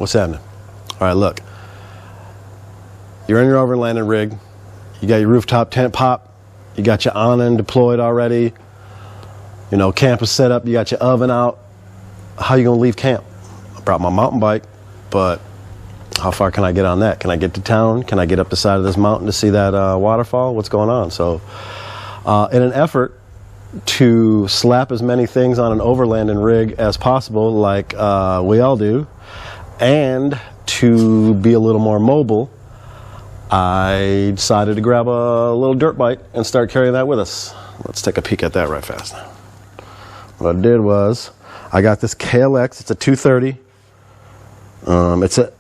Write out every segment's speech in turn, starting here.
What's happening? All right, look. You're in your overlanding rig. You got your rooftop tent pop. You got your awning deployed already. You know, camp is set up. You got your oven out. How you gonna leave camp? I brought my mountain bike, but how far can I get on that? Can I get to town? Can I get up the side of this mountain to see that waterfall? What's going on? So in an effort to slap as many things on an overlanding rig as possible, like we all do, and to be a little more mobile, I decided to grab a little dirt bike and start carrying that with us. Let's take a peek at that right fast. What I did was, I got this KLX, it's a 230.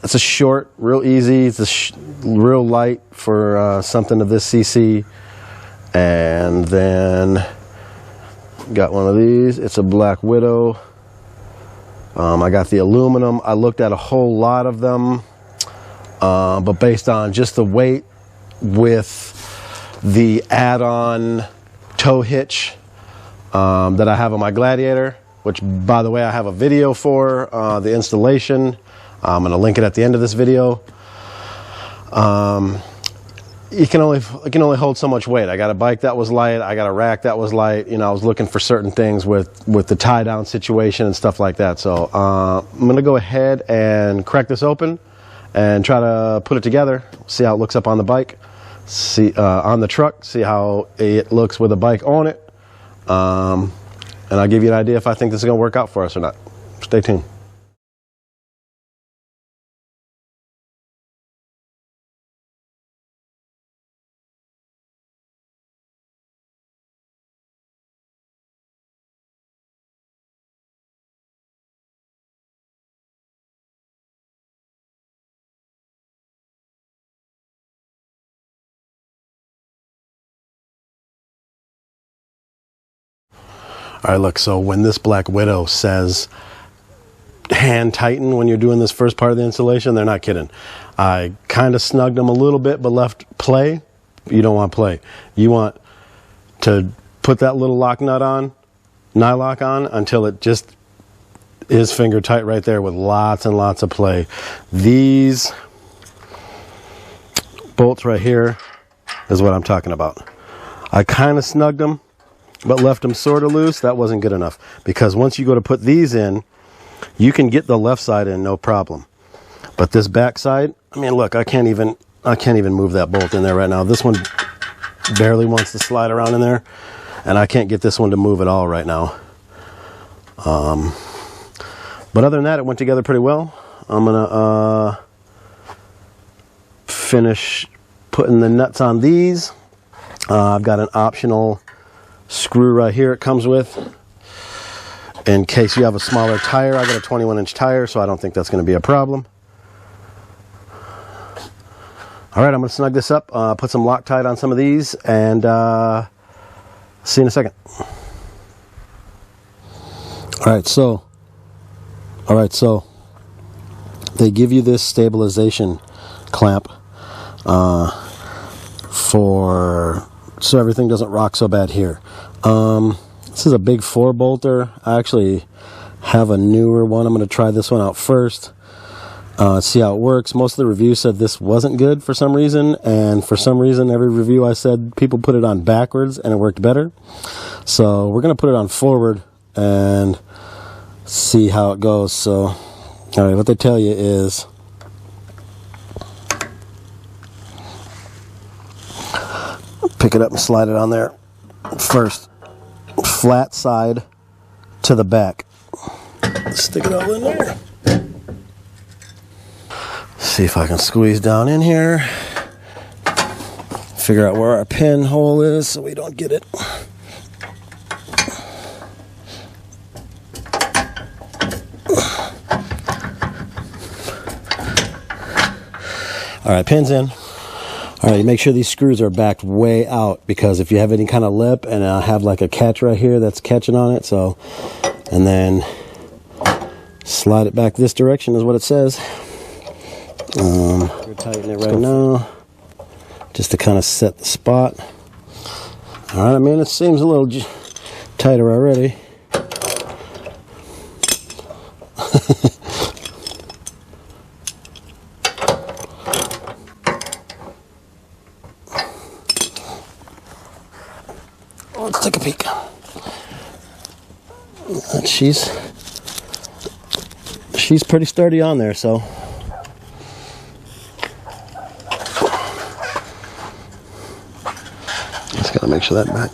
It's a short, real easy, it's real light for something of this cc. And then got one of these, it's a Black Widow. I got the aluminum. I looked at a whole lot of them, but based on just the weight with the add-on tow hitch that I have on my Gladiator, which, by the way, I have a video for the installation. I'm going to link it at the end of this video. It can only hold so much weight. I got a bike that was light. I got a rack that was light. You know, I was looking for certain things with the tie down situation and stuff like that. So I'm going to go ahead and crack this open and try to put it together. See how it looks up on the bike. See on the truck. See how it looks with a bike on it. And I'll give you an idea if I think this is going to work out for us or not. Stay tuned. All right, look, so when this Black Widow says hand tighten when you're doing this first part of the installation, they're not kidding. I kind of snugged them a little bit, but left play. You don't want play. You want to put that little lock nut on, nylock on, until it just is finger tight right there with lots and lots of play. These bolts right here is what I'm talking about. I kind of snugged them, but left them sort of loose. That wasn't good enough, because once you go to put these in, you can get the left side in no problem, but this back side, I mean, look, I can't even move that bolt in there right now. This one barely wants to slide around in there, and I can't get this one to move at all right now. But other than that, it went together pretty well. I'm gonna finish putting the nuts on these. I've got an optional screw right here it comes with, in case you have a smaller tire. I got a 21-inch tire, so I don't think that's going to be a problem. All right, I'm going to snug this up, put some Loctite on some of these, and see you in a second. All right, so they give you this stabilization clamp so everything doesn't rock so bad here. This is a big 4-bolter. I actually have a newer one. I'm going to try this one out first, see how it works. Most of the reviews said this wasn't good for some reason, and for some reason every review I said people put it on backwards and it worked better. So we're going to put it on forward and see how it goes. So, all right, what they tell you is pick it up and slide it on there first, flat side to the back. Stick it all in there. See if I can squeeze down in here, figure out where our pin hole is so we don't get it. All right, pin's in. All right, make sure these screws are backed way out, because if you have any kind of lip, and I have like a catch right here that's catching on it, so, and then slide it back this direction is what it says. We're tightening it right now, just to kind of set the spot. All right, I mean, it seems a little tighter already. let's take a peek. And she's pretty sturdy on there, so. Just gotta make sure that back.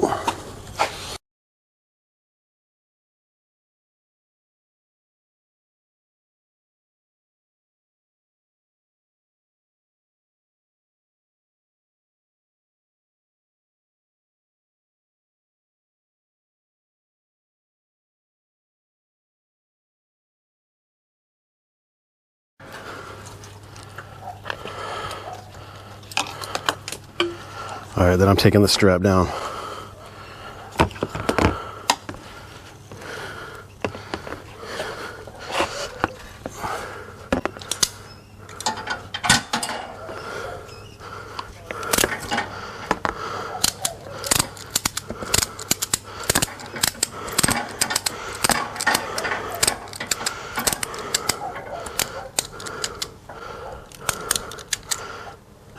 All right, then I'm taking the strap down.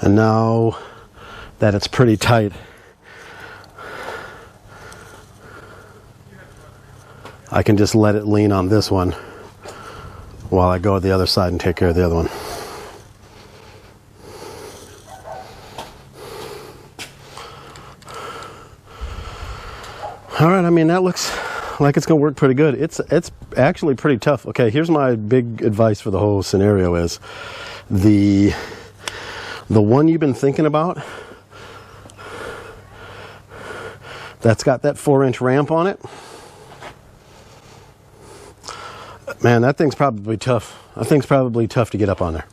And now that it's pretty tight, I can just let it lean on this one while I go to the other side and take care of the other one. All right, I mean, that looks like it's gonna work pretty good. It's actually pretty tough. Okay, here's my big advice for the whole scenario is the one you've been thinking about, that's got that 4-inch ramp on it. Man, that thing's probably tough. That thing's probably tough to get up on there.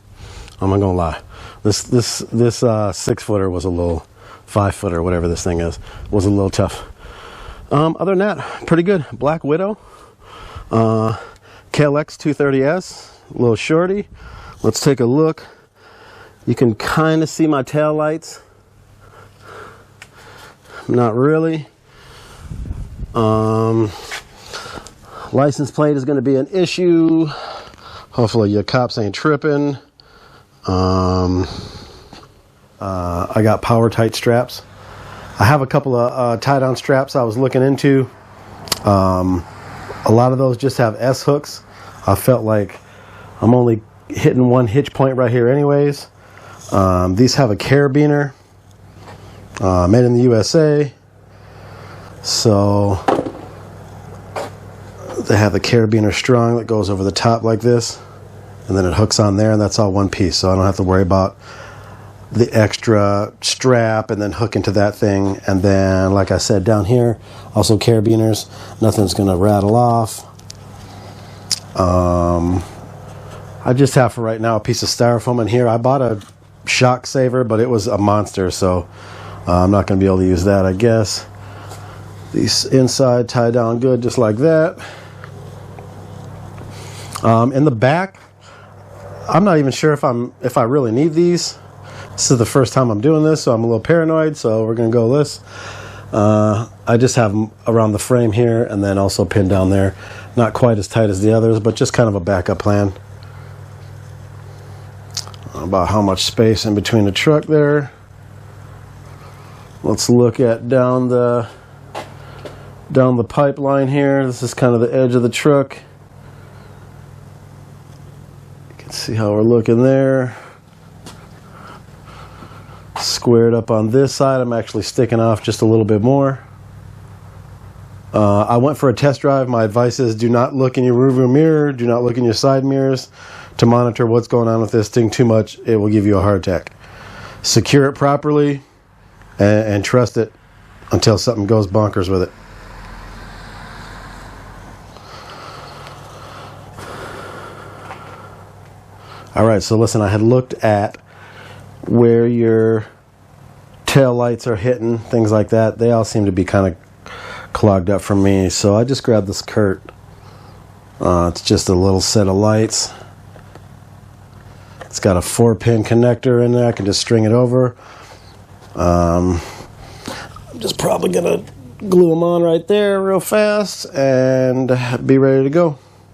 I'm not gonna lie. This 6-footer was a little 5-footer, whatever this thing is, was a little tough. Other than that, pretty good. Black Widow, KLX 230S, a little shorty. Let's take a look. You can kind of see my tail lights. Not really. License plate is going to be an issue. Hopefully your cops ain't tripping. I got power tight straps. I have a couple of tie down straps I was looking into. A lot of those just have S hooks. I felt like I'm only hitting one hitch point right here anyways. These have a carabiner, made in the USA. So they have the carabiner strung that goes over the top like this, and then it hooks on there, and that's all one piece. So I don't have to worry about the extra strap and then hook into that thing. And then, like I said, down here, also carabiners. Nothing's gonna rattle off. I just have for right now a piece of styrofoam in here. I bought a shock saver, but it was a monster, so I'm not going to be able to use that, I guess. These inside tie down good, just like that. In the back, I'm not even sure if I really need these. This is the first time I'm doing this, so I'm a little paranoid, so we're going to go this. I just have them around the frame here and then also pinned down there. Not quite as tight as the others, but just kind of a backup plan. About how much space in between the truck there. Let's look at down the pipeline here. This is kind of the edge of the truck. You can see how we're looking there. Squared up on this side. I'm actually sticking off just a little bit more. I went for a test drive. My advice is do not look in your rearview mirror. Do not look in your side mirrors to monitor what's going on with this thing too much. It will give you a heart attack. Secure it properly and trust it until something goes bonkers with it. All right, so listen, I had looked at where your tail lights are hitting, things like that. They all seem to be kind of clogged up for me, so I just grabbed this Kurt. It's just a little set of lights. It's got a 4-pin connector in there. I can just string it over. I'm just probably gonna glue them on right there real fast and be ready to go.